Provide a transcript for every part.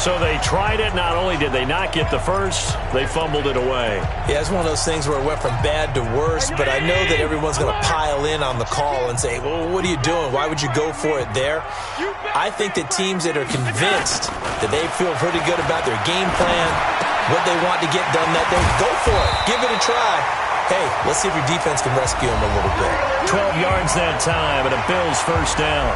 So they tried it. Not only did they not get the first, they fumbled it away. Yeah, it's one of those things where it went from bad to worse, but I know that everyone's going to pile in on the call and say, well, what are you doing? Why would you go for it there? I think that teams that are convinced that they feel pretty good about their game plan, what they want to get done that day, go for it. Give it a try. Hey, let's see if your defense can rescue them a little bit. 12 yards that time and a Bills first down.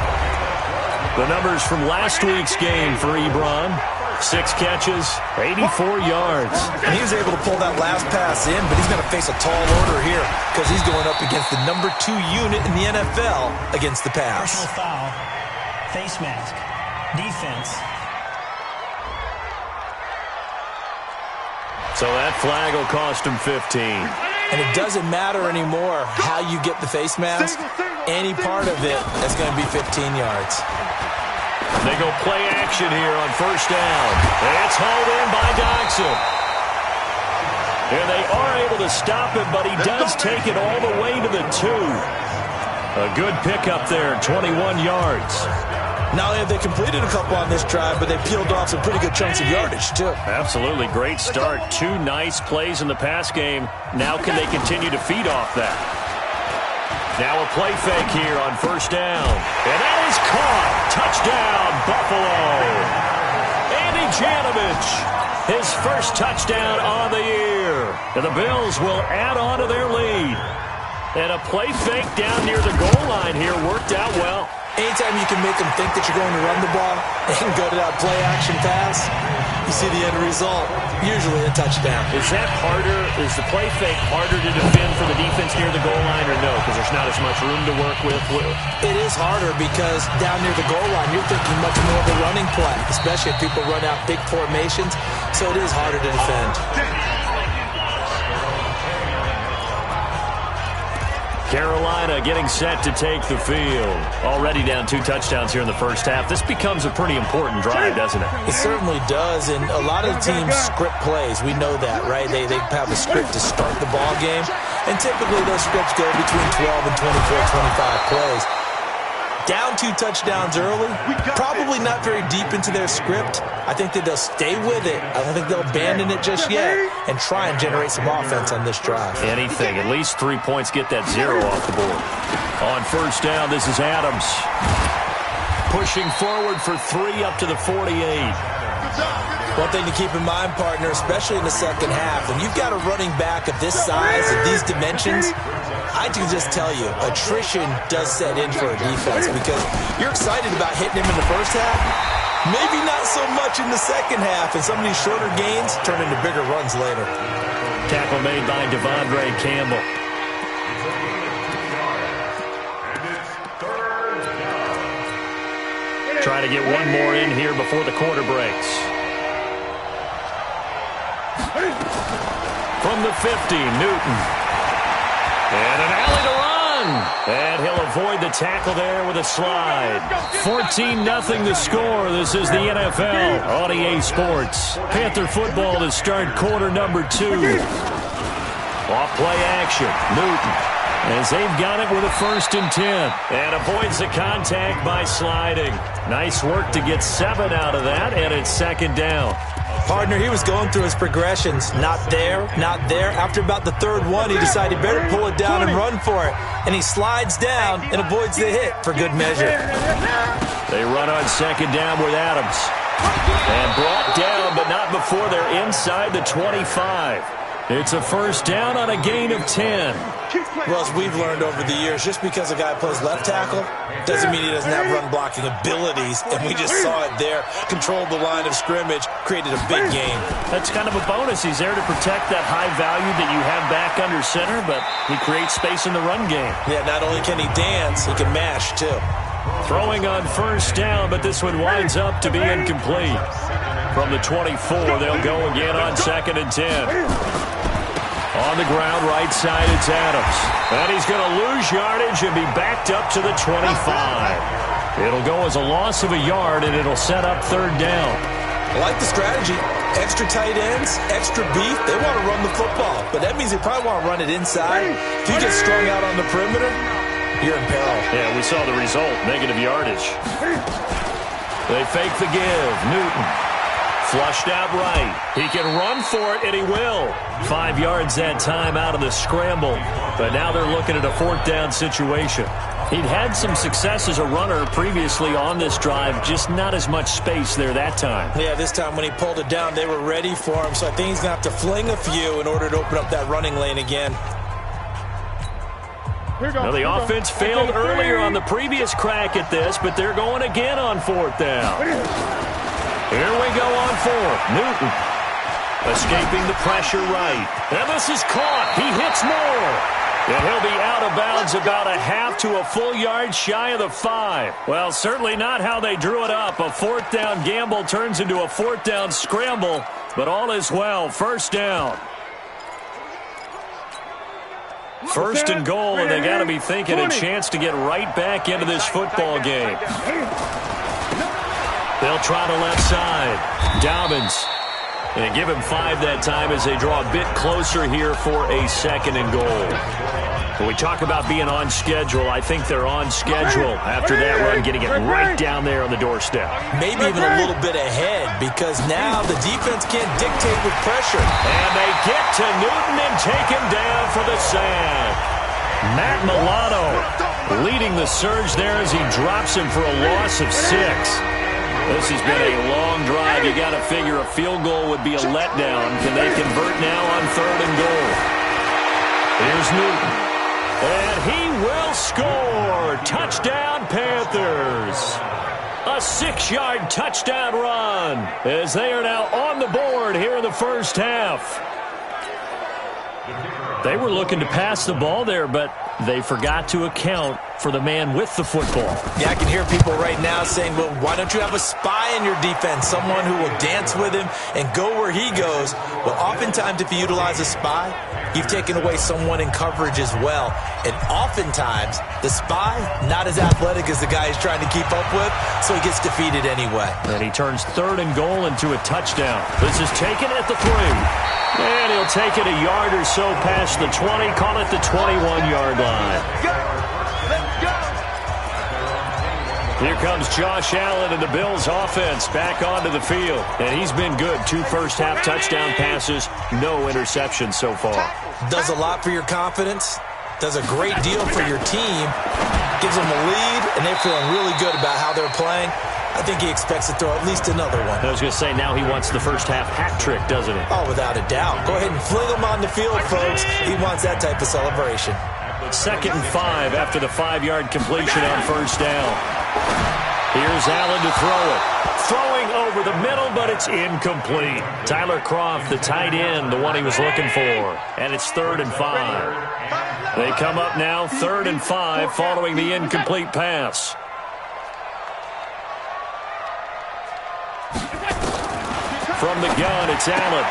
The numbers from last week's game for Ebron. 6 catches, 84 yards. And he was able to pull that last pass in, but he's going to face a tall order here because he's going up against the number 2 unit in the NFL against the pass. Personal foul, face mask, defense. So that flag will cost him 15. And it doesn't matter anymore how you get the face mask. Any part of it, that's going to be 15 yards. They go play action here on first down. It's hauled in by Dodson. And they are able to stop him, but he does take it all the way to the 2. A good pickup there, 21 yards. Not only have they completed a couple on this drive, but they peeled off some pretty good chunks of yardage, too. Absolutely. Great start. 2 nice plays in the pass game. Now can they continue to feed off that? Now a play fake here on first down. And that is caught. Touchdown, Buffalo. Andy Janovich, his first touchdown on the year. And the Bills will add on to their lead. And a play fake down near the goal line here worked out well. Anytime you can make them think that you're going to run the ball and go to that play-action pass, you see the end result, usually a touchdown. Is that harder? Is the play fake harder to defend for the defense near the goal line or no? Because there's not as much room to work with? It is harder because down near the goal line, you're thinking much more of a running play, especially if people run out big formations, so it is harder to defend. Carolina getting set to take the field. Already down 2 touchdowns here in the first half. This becomes a pretty important drive, doesn't it? It certainly does, and a lot of the teams script plays. We know that, right? They have a script to start the ball game, and typically those scripts go between 12 and 24, 25 plays. Down 2 touchdowns early, probably not very deep into their script. I think that they'll stay with it. I don't think they'll abandon it just yet and try and generate some offense on this drive. Anything. At least 3 points, get that 0 off the board. On first down, this is Adams. Pushing forward for 3 up to the 48. One thing to keep in mind, partner, especially in the second half, when you've got a running back of this size, of these dimensions, I can just tell you, attrition does set in for a defense because you're excited about hitting him in the first half, maybe not so much in the second half, and some of these shorter gains turn into bigger runs later. Tackle made by Devondre Campbell. Try to get one more in here before the quarter breaks. From the 50, Newton. And an alley to run. And he'll avoid the tackle there with a slide. 14-0 the score. This is the NFL on EA Sports. Panther football to start quarter number 2. Off play action. Newton. As they've got it with a 1st and 10. And avoids the contact by sliding. Nice work to get 7 out of that. And it's 2nd down. Partner, he was going through his progressions. Not there, not there. After about the 3rd one, he decided he better pull it down and run for it. And he slides down and avoids the hit for good measure. They run on 2nd down with Adams. And brought down, but not before they're inside the 25. It's a 1st down on a gain of 10. Well, as we've learned over the years, just because a guy plays left tackle doesn't mean he doesn't have run-blocking abilities, and we just saw it there. Controlled the line of scrimmage, created a big gain. That's kind of a bonus. He's there to protect that high value that you have back under center, but he creates space in the run game. Yeah, not only can he dance, he can mash, too. Throwing on 1st down, but this one winds up to be incomplete. From the 24, they'll go again on 2nd and 10. On the ground, right side, it's Adams. And he's going to lose yardage and be backed up to the 25. It'll go as a loss of a yard, and it'll set up 3rd down. I like the strategy. Extra tight ends, extra beef. They want to run the football, but that means they probably want to run it inside. If you get strung out on the perimeter, you're in peril. Yeah, we saw the result, negative yardage. They fake the give. Newton. Flushed out right. He can run for it, and he will. 5 yards that time out of the scramble. But now they're looking at a 4th down situation. He'd had some success as a runner previously on this drive, just not as much space there that time. Yeah, this time when he pulled it down, they were ready for him. So I think he's going to have to fling a few in order to open up that running lane again. Now the offense failed earlier on the previous crack at this, but they're going again on 4th down. Here we go on 4th. Newton escaping the pressure right. And this is caught. He hits more. And he'll be out of bounds about a half to a full yard shy of the 5. Well, certainly not how they drew it up. A 4th down gamble turns into a 4th down scramble, but all is well. 1st down. 1st and goal, and they got to be thinking a chance to get right back into this football game. They'll try the left side. Dobbins. And give him 5 that time as they draw a bit closer here for a 2nd and goal. When we talk about being on schedule, I think they're on schedule after that run, getting it right down there on the doorstep. Maybe even a little bit ahead, because now the defense can't dictate with pressure. And they get to Newton and take him down for the sack. Matt Milano leading the surge there as he drops him for a loss of 6. This has been a long drive. You got to figure a field goal would be a letdown. Can they convert now on 3rd and goal? Here's Newton. And he will score. Touchdown, Panthers. A 6-yard touchdown run as they are now on the board here in the 1st half. They were looking to pass the ball there, but they forgot to account for the man with the football. Yeah, I can hear people right now saying, well, why don't you have a spy in your defense, someone who will dance with him and go where he goes? Well, oftentimes if you utilize a spy, you've taken away someone in coverage as well. And oftentimes, the spy, not as athletic as the guy he's trying to keep up with, so he gets defeated anyway. And he turns 3rd and goal into a touchdown. This is taken at the 3. And he'll take it a yard or so past the 20, call it the 21-yard line. Here comes Josh Allen and the Bills offense back onto the field. And he's been good. 2 first-half touchdown passes, no interceptions so far. Does a lot for your confidence, does a great deal for your team, gives them a lead, and they're feeling really good about how they're playing. I think he expects to throw at least another one. I was going to say, now he wants the first-half hat trick, doesn't he? Oh, without a doubt. Go ahead and fling him on the field, folks. He wants that type of celebration. 2nd and 5 after the 5-yard completion on 1st down. Here's Allen to throw it. Throwing over the middle, but it's incomplete. Tyler Kroft, the tight end, the one he was looking for. And it's 3rd and 5. They come up now 3rd and 5 following the incomplete pass. From the gun, it's Allen.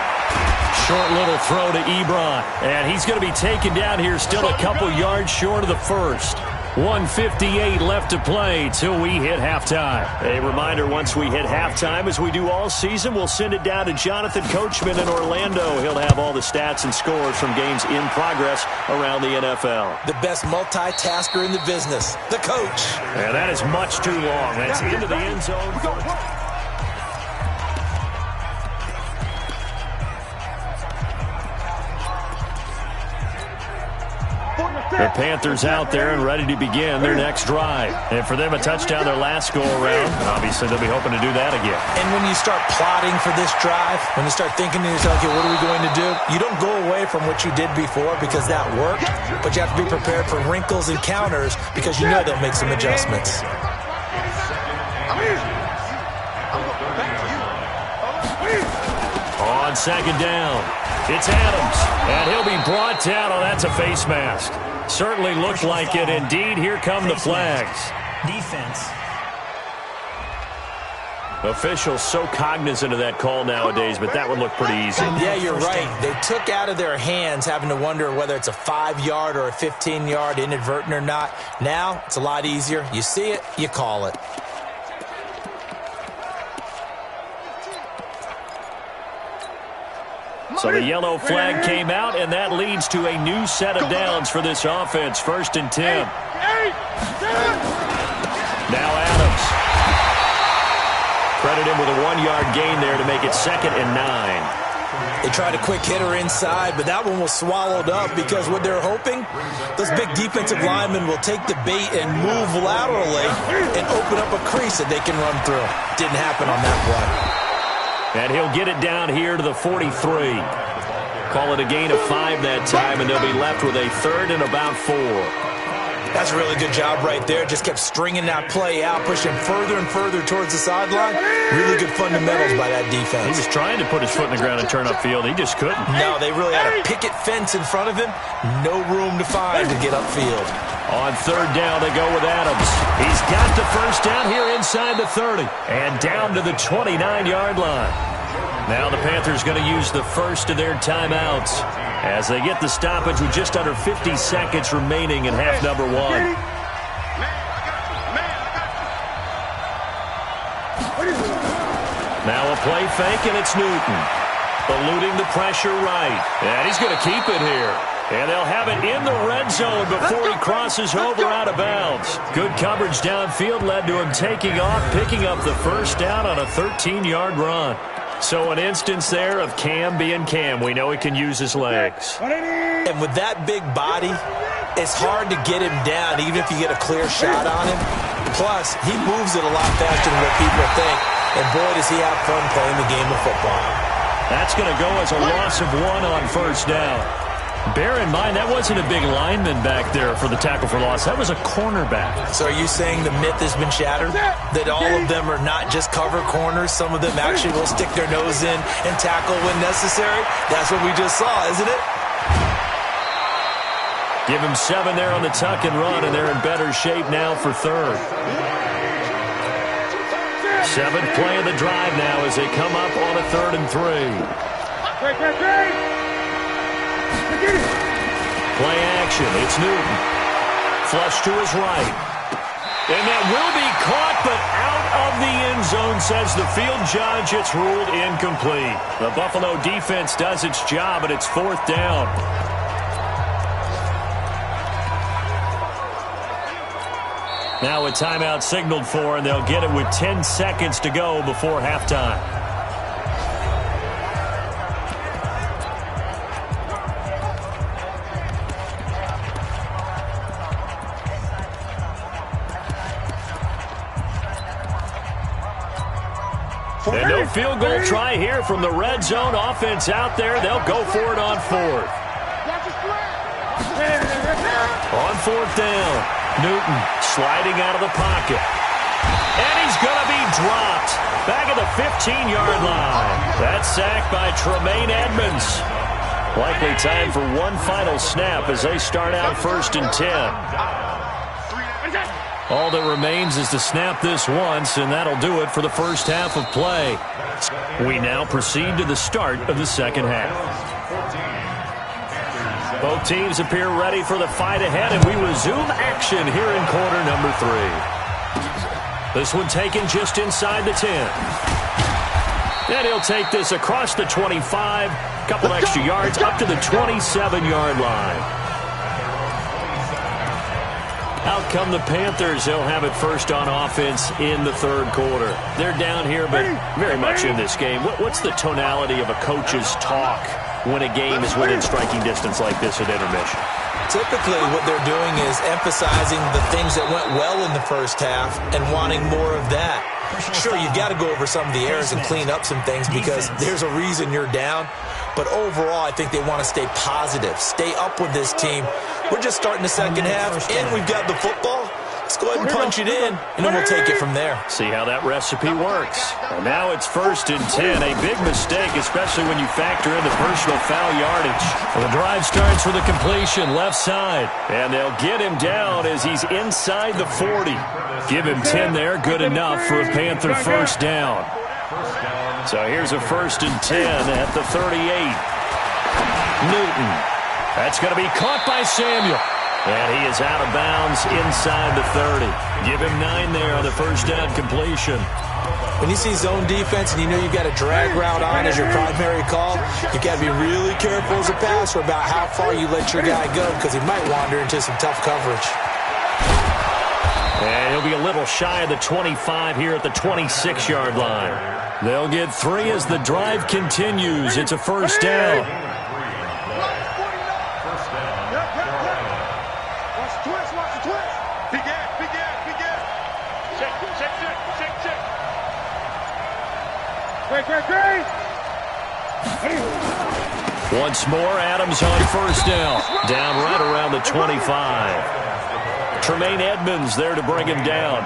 Short little throw to Ebron. And he's going to be taken down here still a couple yards short of the 1st. 1:58 left to play till we hit halftime. A reminder, once we hit halftime, as we do all season, we'll send it down to Jonathan Coachman in Orlando. He'll have all the stats and scores from games in progress around the NFL. The best multitasker in the business, the coach. And that is much too long. That's into the end zone. The Panthers out there and ready to begin their next drive. And for them, a touchdown their last go-around. Obviously, they'll be hoping to do that again. And when you start plotting for this drive, when you start thinking to yourself, okay, what are we going to do? You don't go away from what you did before because that worked, but you have to be prepared for wrinkles and counters because you know they'll make some adjustments. On 2nd down, it's Adams, and he'll be brought down. Oh, that's a face mask. Certainly looked like it. Indeed, here come the flags. Defense. Officials so cognizant of that call nowadays, but that would look pretty easy. Yeah, you're right. They took out of their hands having to wonder whether it's a 5-yard or a 15-yard, inadvertent or not. Now, it's a lot easier. You see it, you call it. So the yellow flag came out, and that leads to a new set of downs for this offense. 1st and 10. Now Adams. Credit him with a 1-yard gain there to make it 2nd and 9. They tried a quick hitter inside, but that one was swallowed up because what they're hoping, those big defensive linemen will take the bait and move laterally and open up a crease that they can run through. Didn't happen on that play. And he'll get it down here to the 43. Call it a gain of 5 that time, and they'll be left with a 3rd and about 4. That's a really good job right there. Just kept stringing that play out, pushing further and further towards the sideline. Really good fundamentals by that defense. He was trying to put his foot in the ground and turn upfield. He just couldn't. No, they really had a picket fence in front of him. No room to find to get upfield. On 3rd down, they go with Adams. He's got the first down here inside the 30 and down to the 29-yard line. Now the Panthers going to use the first of their timeouts as they get the stoppage with just under 50 seconds remaining in half number 1. Now a play fake, and it's Newton. Eluding the pressure right. And he's going to keep it here. And they'll have it in the red zone before he crosses over out of bounds. Good coverage downfield led to him taking off, picking up the first down on a 13-yard run. So an instance there of Cam being Cam. We know he can use his legs. And with that big body, it's hard to get him down, even if you get a clear shot on him. Plus, he moves it a lot faster than what people think. And boy, does he have fun playing the game of football. That's going to go as a loss of 1 on first down. Bear in mind, that wasn't a big lineman back there for the tackle for loss. That was a cornerback. So are you saying the myth has been shattered? That all of them are not just cover corners? Some of them actually will stick their nose in and tackle when necessary? That's what we just saw, isn't it? Give him 7 there on the tuck and run, and they're in better shape now for 3rd. 7th play of the drive now as they come up on a 3rd and 3. Play action. It's Newton. Flush to his right. And that will be caught, but out of the end zone, says the field judge. It's ruled incomplete. The Buffalo defense does its job, and it's 4th down. Now a timeout signaled for, and they'll get it with 10 seconds to go before halftime. And no field goal try here from the red zone. Offense out there. They'll go for it on 4th. On 4th down, Newton sliding out of the pocket. And he's going to be dropped back at the 15-yard line. That's sacked by Tremaine Edmonds. Likely time for one final snap as they start out 1st and 10. All that remains is to snap this once, and that'll do it for the first half of play. We now proceed to the start of the second half. Both teams appear ready for the fight ahead, and we resume action here in quarter number 3. This one taken just inside the 10. And he'll take this across the 25, couple extra yards up to the 27-yard line. Out come the Panthers. They'll have it first on offense in the 3rd quarter. They're down here, but very much in this game. What's the tonality of a coach's talk when a game is within striking distance like this at intermission? Typically, what they're doing is emphasizing the things that went well in the first half and wanting more of that. Sure, you've got to go over some of the errors and clean up some things because there's a reason you're down. But overall, I think they want to stay positive, stay up with this team. We're just starting the second half, and we've got the football. Let's go ahead and punch it in, and then we'll take it from there. See how that recipe works. And now it's 1st and 10. A big mistake, especially when you factor in the personal foul yardage. Well, the drive starts with a completion left side. And they'll get him down as he's inside the 40. Give him 10 there. Good enough for a Panther first down. So here's a 1st and 10 at the 38. Newton. That's going to be caught by Samuel. And he is out of bounds inside the 30. Give him 9 there on the first down completion. When you see zone defense and you know you've got a drag route on as your primary call, you've got to be really careful as a passer about how far you let your guy go because he might wander into some tough coverage. And he'll be a little shy of the 25 here at the 26-yard line. They'll get 3 as the drive continues. It's a first down. Once more, Adams on first down. Down right around the 25. Tremaine Edmonds there to bring him down.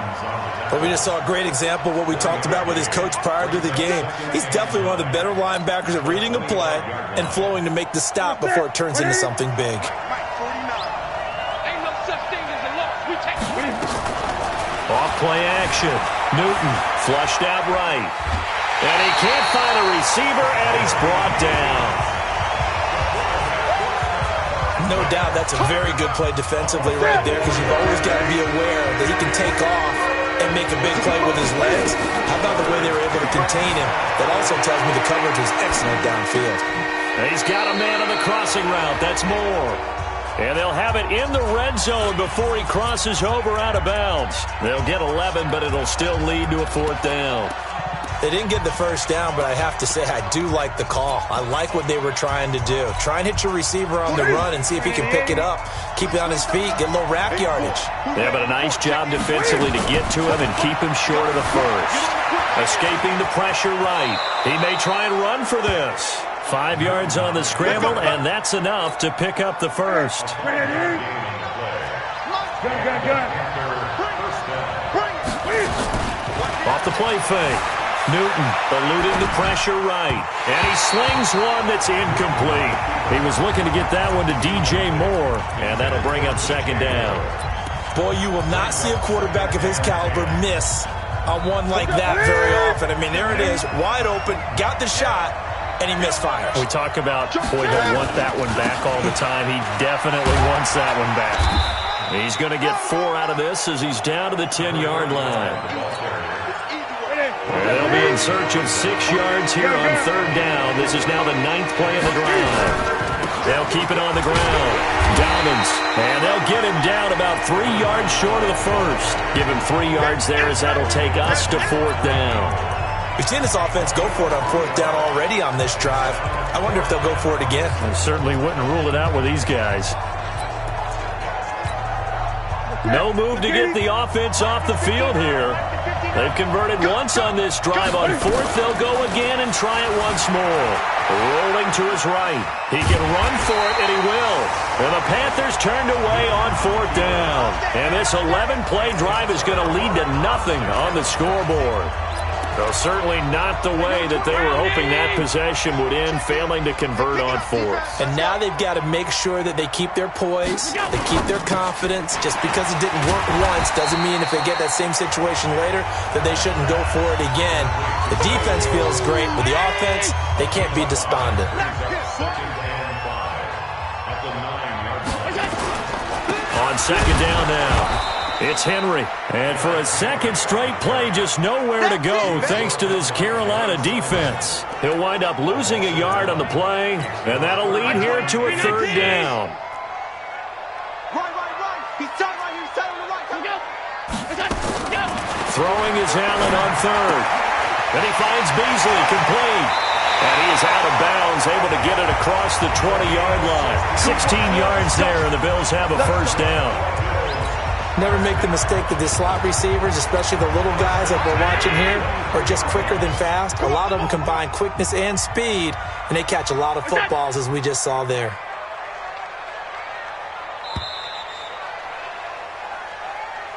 Well, we just saw a great example of what we talked about with his coach prior to the game. He's definitely one of the better linebackers at reading a play and flowing to make the stop before it turns into something big. Off play action. Newton flushed out right. And he can't find a receiver, and he's brought down. No doubt that's a very good play defensively right there, because you've always got to be aware that he can take off and make a big play with his legs. How about the way they were able to contain him? That also tells me the coverage was excellent downfield. He's got a man on the crossing route. That's Moore. And they'll have it in the red zone before he crosses over out of bounds. They'll get 11, but it'll still lead to a fourth down. They didn't get the first down, but I have to say I do like the call. I like what they were trying to do. Try and hit your receiver on the run and see if he can pick it up. Keep it on his feet, get a little rack yardage. Yeah, but a nice job defensively to get to him and keep him short of the first. Escaping the pressure right. He may try and run for this. 5 yards on the scramble, and that's enough to pick up the first. Off the play fake. Newton eluding the pressure right. And he slings one that's incomplete. He was looking to get that one to DJ Moore, and that'll bring up second down. Boy, you will not see a quarterback of his caliber miss on one like that very often. I mean, there it is, wide open, got the shot, and he misfires. We talk about, boy, he'll want that one back all the time. He definitely wants that one back. He's going to get 4 out of this as he's down to the 10-yard line. They'll be in search of 6 yards here on third down. This is now the 9th play of the drive. They'll keep it on the ground. Dobbins, and they'll get him down about 3 yards short of the first. Give him 3 yards there as that'll take us to fourth down. We've seen this offense go for it on fourth down already on this drive. I wonder if they'll go for it again. I certainly wouldn't rule it out with these guys. No move to get the offense off the field here. They've converted once on this drive. On fourth, they'll go again and try it once more. Rolling to his right. He can run for it, and he will. And the Panthers turned away on fourth down. And this 11-play drive is going to lead to nothing on the scoreboard. Well, certainly not the way that they were hoping that possession would end, failing to convert on fourth. And now they've got to make sure that they keep their poise, they keep their confidence. Just because it didn't work once doesn't mean if they get that same situation later that they shouldn't go for it again. The defense feels great, but the offense, they can't be despondent. On second down now. It's Henry, and for a second straight play, just nowhere to go thanks to this Carolina defense. He'll wind up losing a yard on the play, and that'll lead here to a third down. Throwing is Allen on third, and he finds Beasley complete. And he is out of bounds, able to get it across the 20-yard line. 16 yards there, and the Bills have a first down. Never make the mistake that the slot receivers, especially the little guys like we're watching here, are just quicker than fast. A lot of them combine quickness and speed, and they catch a lot of footballs, as we just saw there.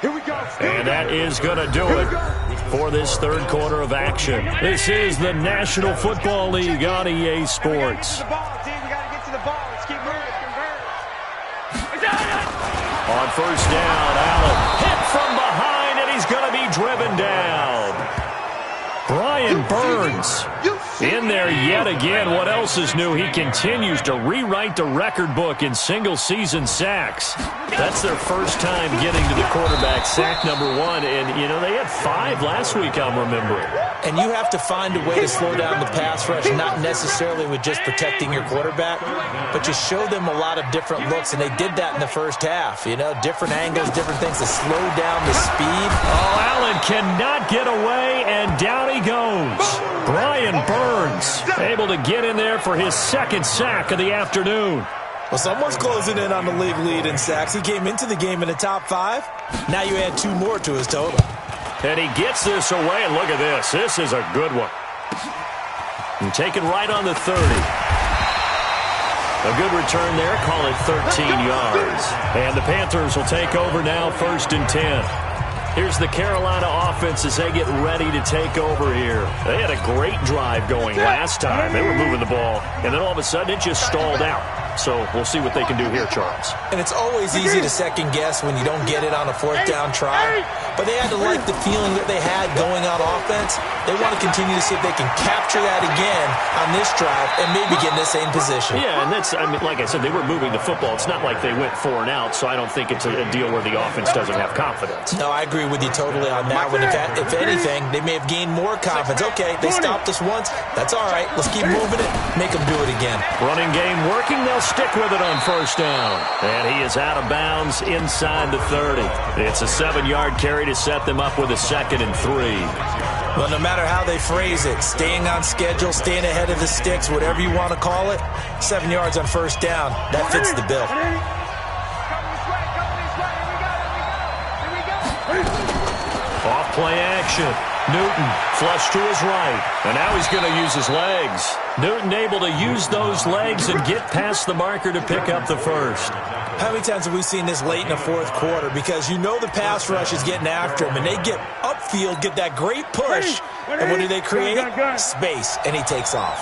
Here we go. And that is going to do it for this third quarter of action. This is the National Football League on EA Sports. On first down, Allen hit from behind, and he's going to be driven down. Brian Burns In there yet again. What else is new? He continues to rewrite the record book in single-season sacks. That's their first time getting to the quarterback, sack number 1. And, you know, they had 5 last week, I'm remembering. And you have to find a way to slow down the pass rush, not necessarily with just protecting your quarterback, but you show them a lot of different looks, and they did that in the first half. You know, different angles, different things to slow down the speed. Oh, Allen cannot get away, and down he goes. Brian Burns able to get in there for his second sack of the afternoon. Well, someone's closing in on the league lead in sacks. He came into the game in the top 5. Now you add 2 more to his total. And he gets this away, and look at this. This is a good one. And taken right on the 30. A good return there. Call it 13 yards. And the Panthers will take over now, 1st and 10. Here's the Carolina offense as they get ready to take over here. They had a great drive going last time. They were moving the ball, and then all of a sudden it just stalled out. So we'll see what they can do here, Charles. And it's always easy to second guess when you don't get it on a 4th down try. But they had to like the feeling that they had going on offense. They want to continue to see if they can capture that again on this drive and maybe get in the same position. Yeah, and that's, I mean, like I said, they were moving the football. It's not like they went 4 and out, so I don't think it's a deal where the offense doesn't have confidence. No, I agree with you totally on that one. If anything, they may have gained more confidence. Okay, they stopped us once. That's all right. Let's keep moving it. Make them do it again. Running game working. They'll stick with it on 1st down. And he is out of bounds inside the 30. It's a 7-yard carry to set them up with a 2nd and 3. Well, no matter how they phrase it, staying on schedule, staying ahead of the sticks, whatever you want to call it, 7 yards on 1st down, that fits the bill. Off play action. Newton flush to his right. And now he's going to use his legs. Newton able to use those legs and get past the marker to pick up the 1st. How many times have we seen this late in the 4th quarter? Because you know the pass rush is getting after him, and they get upfield, get that great push, and what do they create? Space, and he takes off.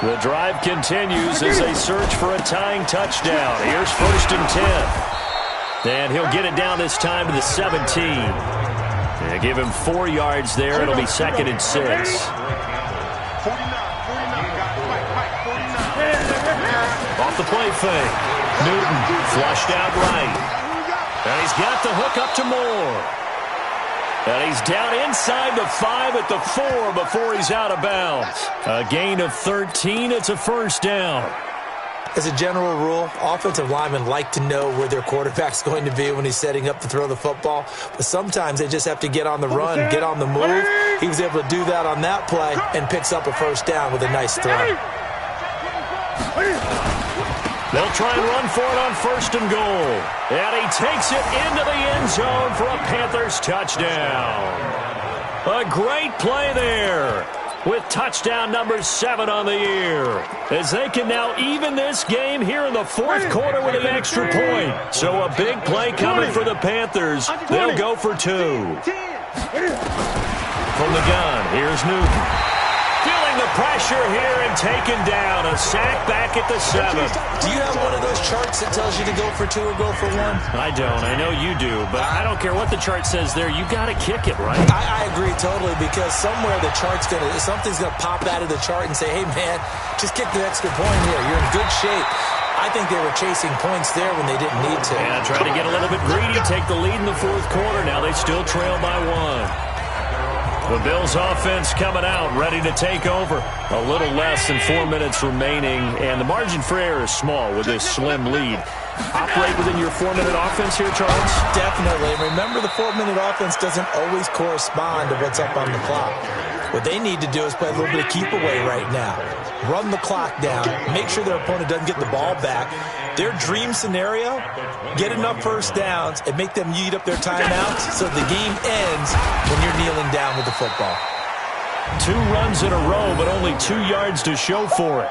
The drive continues as they search for a tying touchdown. Here's 1st and 10. And he'll get it down this time to the 17. And give him 4 yards there. It'll be 2nd and 6. Off the play fake. Newton flushed out right. And he's got the hook up to Moore. And he's down inside the 5 at the 4 before he's out of bounds. A gain of 13. It's a 1st down. As a general rule, offensive linemen like to know where their quarterback's going to be when he's setting up to throw the football. But sometimes they just have to get on the run, get on the move. He was able to do that on that play and picks up a 1st down with a nice throw. They'll try and run for it on 1st and goal. And he takes it into the end zone for a Panthers touchdown. A great play there, with touchdown number 7 on the year, as they can now even this game here in the 4th quarter with an extra point. So a big play coming for the Panthers. They'll go for 2. From the gun, here's Newton. Feeling the pressure here and taken down. A sack back at the 7. Do you have one of those charts that tells you to go for 2 or go for 1? I don't. I know you do, but I don't care what the chart says there. You got to kick it, right? I agree totally, because somewhere the chart's something's going to pop out of the chart and say, hey, man, just kick the extra point here. You're in good shape. I think they were chasing points there when they didn't need to. Yeah, trying to get a little bit greedy, take the lead in the 4th quarter. Now they still trail by 1. The Bills offense coming out, ready to take over. A little less than 4 minutes remaining, and the margin for error is small with this slim lead. Operate within your 4-minute offense here, Charles? Definitely. And remember, the 4-minute offense doesn't always correspond to what's up on the clock. What they need to do is play a little bit of keep away right now. Run the clock down. Make sure their opponent doesn't get the ball back. Their dream scenario, get enough 1st downs and make them eat up their timeouts so the game ends when you're kneeling down with the football. 2 runs in a row, but only 2 yards to show for it.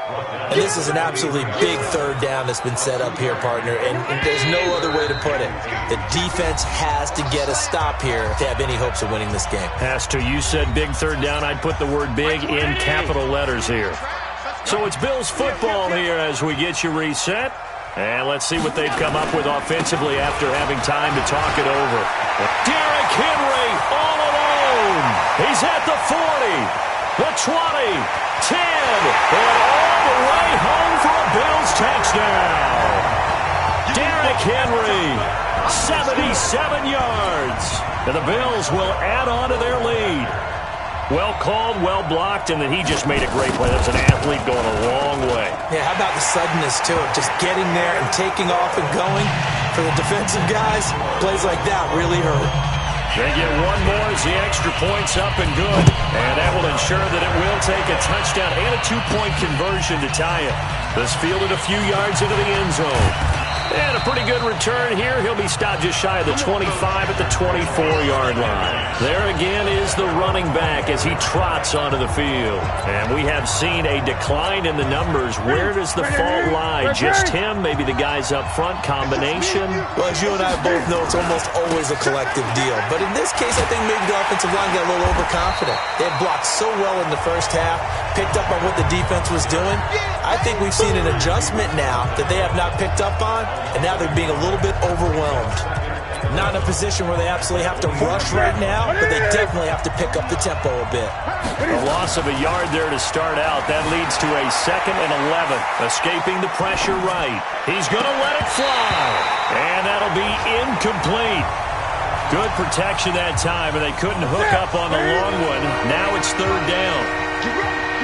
And this is an absolutely big 3rd down that's been set up here, partner, and there's no other way to put it. The defense has to get a stop here to have any hopes of winning this game. Has to. You said big 3rd down. I'd put the word big in capital letters here. So it's Bills football here as we get you reset. And let's see what they've come up with offensively after having time to talk it over. Derrick Henry all alone. He's at the 40. The 20, 10, and all the way home for a Bills touchdown. Derrick Henry, 77 yards. And the Bills will add on to their lead. Well called, well blocked, and then he just made a great play. That's an athlete going a long way. Yeah, how about the suddenness to it? Just getting there and taking off and going. For the defensive guys, plays like that really hurt. They get one more as the extra point's up and good. And that will ensure that it will take a touchdown and a two-point conversion to tie it. This fielded a few yards into the end zone. And a pretty good return here. He'll be stopped just shy of the 25 at the 24-yard line. There again is the running back as he trots onto the field. And we have seen a decline in the numbers. Where does the fault lie? Just him? Maybe the guys up front? Combination? Well, as you and I both know, it's almost always a collective deal. But in this case, I think maybe the offensive line got a little overconfident. They had blocked so well in the first half, picked up on what the defense was doing. I think we've seen an adjustment now that they have not picked up on, and now they're being a little bit overwhelmed. Not in a position where they absolutely have to rush right now, but they definitely have to pick up the tempo a bit. A loss of a yard there to start out. That leads to a 2nd and 11. Escaping the pressure right. He's going to let it fly. And that'll be incomplete. Good protection that time, and they couldn't hook up on the long one. Now it's 3rd down.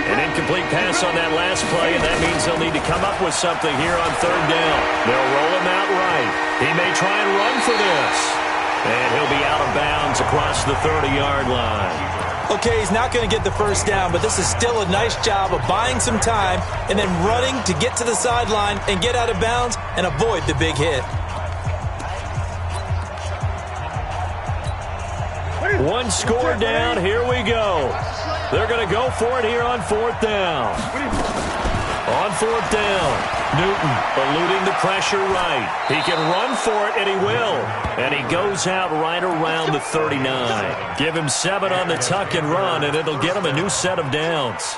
An incomplete pass on that last play, and that means they'll need to come up with something here on 3rd down. They'll roll him out right. He may try and run for this. And he'll be out of bounds across the 30-yard line. Okay, he's not going to get the first down, but this is still a nice job of buying some time and then running to get to the sideline and get out of bounds and avoid the big hit. One score down. Here we go. They're going to go for it here on 4th down. On 4th down, Newton eluding the pressure right. He can run for it, and he will. And he goes out right around the 39. Give him 7 on the tuck and run, and it'll get him a new set of downs.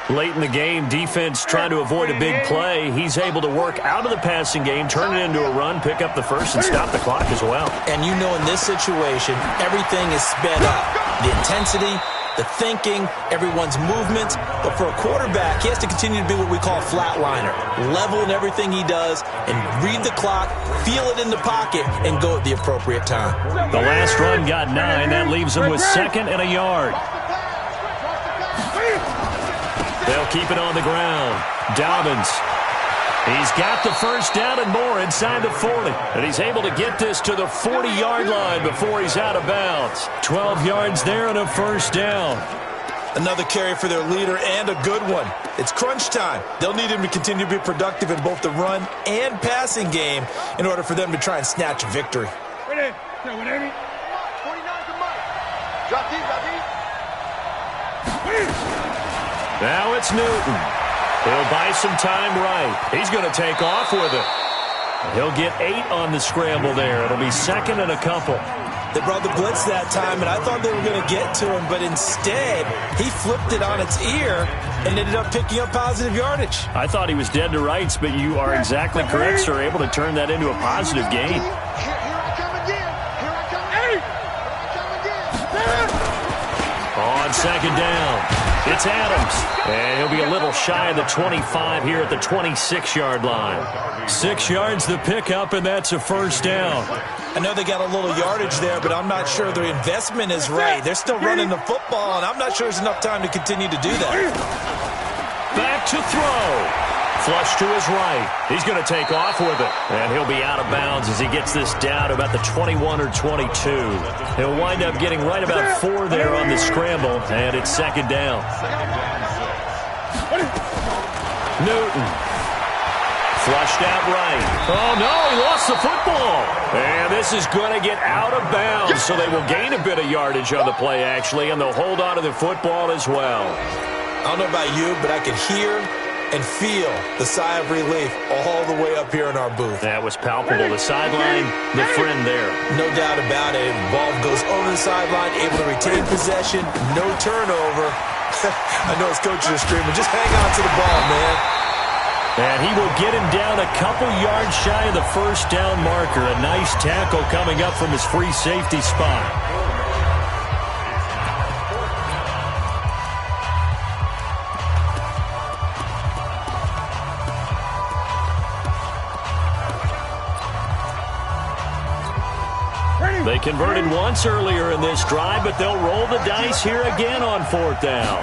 Late in the game, defense trying to avoid a big play. He's able to work out of the passing game, turn it into a run, pick up the first, and stop the clock as well. And you know in this situation, everything is sped up. The intensity, the thinking, everyone's movements. But for a quarterback, he has to continue to be what we call a flatliner. Level in everything he does and read the clock, feel it in the pocket, and go at the appropriate time. The last run got 9. That leaves him with 2nd and a yard. They'll keep it on the ground. Dobbins. He's got the first down and more inside the 40. And he's able to get this to the 40-yard line before he's out of bounds. 12 yards there and a first down. Another carry for their leader and a good one. It's crunch time. They'll need him to continue to be productive in both the run and passing game in order for them to try and snatch a victory. Now it's Newton. He'll buy some time right. He's going to take off with it. He'll get 8 on the scramble there. It'll be 2nd and a couple. They brought the blitz that time, and I thought they were going to get to him, but instead, he flipped it on its ear and ended up picking up positive yardage. I thought he was dead to rights, but you are exactly correct, sir. Able to turn that into a positive gain. On 2nd down. It's Adams, and he'll be a little shy of the 25 here at the 26-yard line. 6 yards the pickup, and that's a first down. I know they got a little yardage there, but I'm not sure their investment is right. They're still running the football, and I'm not sure there's enough time to continue to do that. Back to throw. Flush to his right. He's going to take off with it. And he'll be out of bounds as he gets this down to about the 21 or 22. He'll wind up getting right about 4 there on the scramble. And it's 2nd down. Newton. Flushed out right. Oh, no, he lost the football. And this is going to get out of bounds. So they will gain a bit of yardage on the play, actually. And they'll hold on to the football as well. I don't know about you, but I could hear and feel the sigh of relief all the way up here in our booth. That was palpable. The sideline, the friend there. No doubt about it. Ball goes over the sideline, able to retain possession, no turnover. I know his coaches are screaming, just hang on to the ball, man. And he will get him down a couple yards shy of the first down marker. A nice tackle coming up from his free safety spot. They converted once earlier in this drive, but they'll roll the dice here again on 4th down.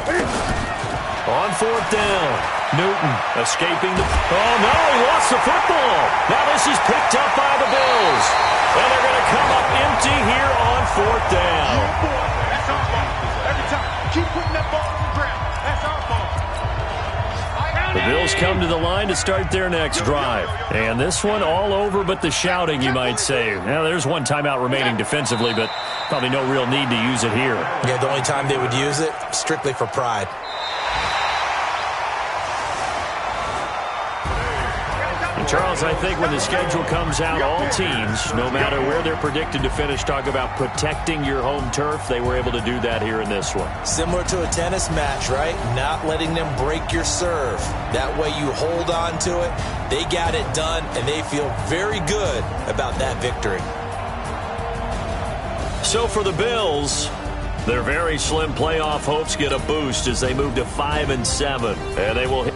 On 4th down, Newton escaping the... Oh, no, he lost the football. Now this is picked up by the Bills. And they're going to come up empty here on 4th down. Yeah, boy, that's our ball. Every time. Keep putting that ball on the ground. That's our ball. The Bills come to the line to start their next drive. And this one all over but the shouting, you might say. Now, there's one timeout remaining defensively, but probably no real need to use it here. Yeah, the only time they would use it, strictly for pride. And Charles, I think when the schedule comes out, all teams, no matter where they're predicted to finish, talk about protecting your home turf. They were able to do that here in this one. Similar to a tennis match, right? Not letting them break your serve. That way you hold on to it. They got it done, and they feel very good about that victory. So for the Bills, their very slim playoff hopes get a boost as they move to 5-7. And they will hit